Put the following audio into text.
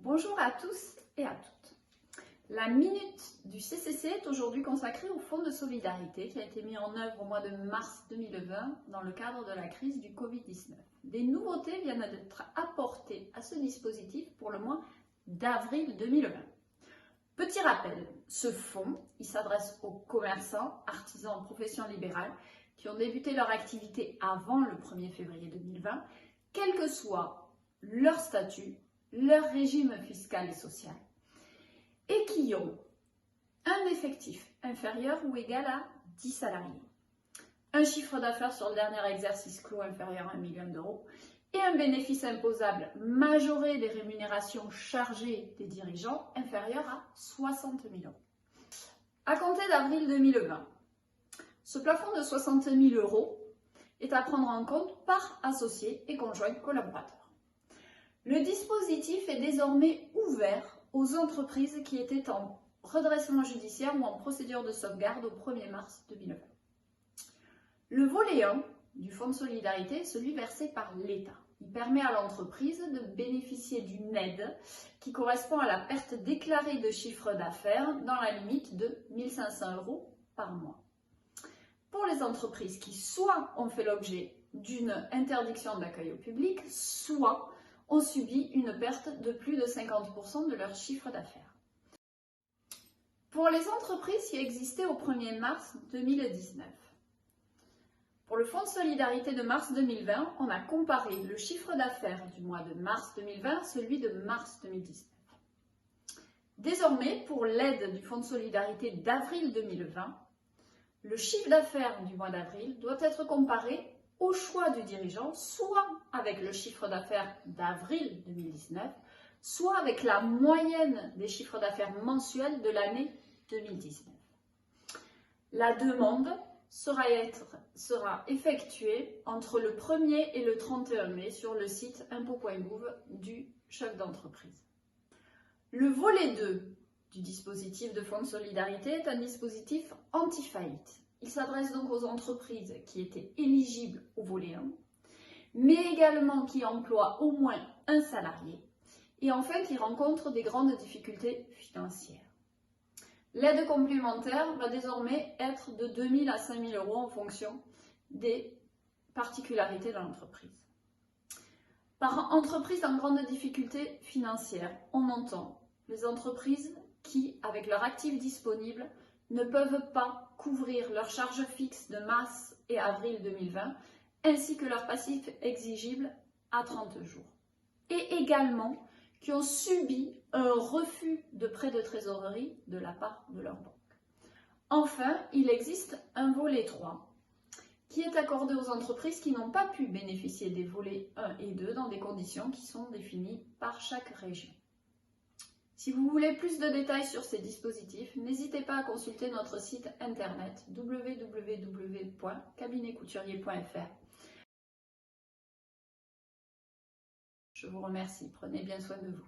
Bonjour à tous et à toutes. La minute du CCC est aujourd'hui consacrée au Fonds de solidarité qui a été mis en œuvre au mois de mars 2020 dans le cadre de la crise du Covid-19. Des nouveautés viennent d'être apportées à ce dispositif pour le mois d'avril 2020. Petit rappel, ce fonds, il s'adresse aux commerçants, artisans, professions libérales qui ont débuté leur activité avant le 1er février 2020, quel que soit leur statut, leur régime fiscal et social, et qui ont un effectif inférieur ou égal à 10 salariés, un chiffre d'affaires sur le dernier exercice clos inférieur à 1 million d'euros et un bénéfice imposable majoré des rémunérations chargées des dirigeants inférieur à 60 000 euros. À compter d'avril 2020, ce plafond de 60 000 euros est à prendre en compte par associé et conjoint collaborateur. Le dispositif est désormais ouvert aux entreprises qui étaient en redressement judiciaire ou en procédure de sauvegarde au 1er mars 2020. Le volet 1 du Fonds de solidarité est celui versé par l'État. Il permet à l'entreprise de bénéficier d'une aide qui correspond à la perte déclarée de chiffre d'affaires dans la limite de 1 500 euros par mois. Pour les entreprises qui soit ont fait l'objet d'une interdiction d'accueil au public, soit ont subi une perte de plus de 50% de leur chiffre d'affaires. Pour les entreprises qui existaient au 1er mars 2019, pour le Fonds de solidarité de mars 2020, on a comparé le chiffre d'affaires du mois de mars 2020 à celui de mars 2019. Désormais, pour l'aide du Fonds de solidarité d'avril 2020, le chiffre d'affaires du mois d'avril doit être comparé au choix du dirigeant, soit avec le chiffre d'affaires d'avril 2019, soit avec la moyenne des chiffres d'affaires mensuels de l'année 2019. La demande sera effectuée entre le 1er et le 31 mai sur le site impôts.gouv du chef d'entreprise. Le volet 2 du dispositif de fonds de solidarité est un dispositif anti-faillite. Il s'adresse donc aux entreprises qui étaient éligibles au volet 1, mais également qui emploient au moins un salarié et enfin qui rencontrent des grandes difficultés financières. L'aide complémentaire va désormais être de 2 000 à 5 000 euros en fonction des particularités de l'entreprise. Par entreprise en grande difficulté financière, on entend les entreprises qui, avec leur actif disponible, ne peuvent pas couvrir leurs charges fixes de mars et avril 2020, ainsi que leurs passifs exigibles à 30 jours. Et également qui ont subi un refus de prêt de trésorerie de la part de leur banque. Enfin, il existe un volet 3 qui est accordé aux entreprises qui n'ont pas pu bénéficier des volets 1 et 2 dans des conditions qui sont définies par chaque région. Si vous voulez plus de détails sur ces dispositifs, n'hésitez pas à consulter notre site internet www.cabinetcouturier.fr. Je vous remercie, prenez bien soin de vous.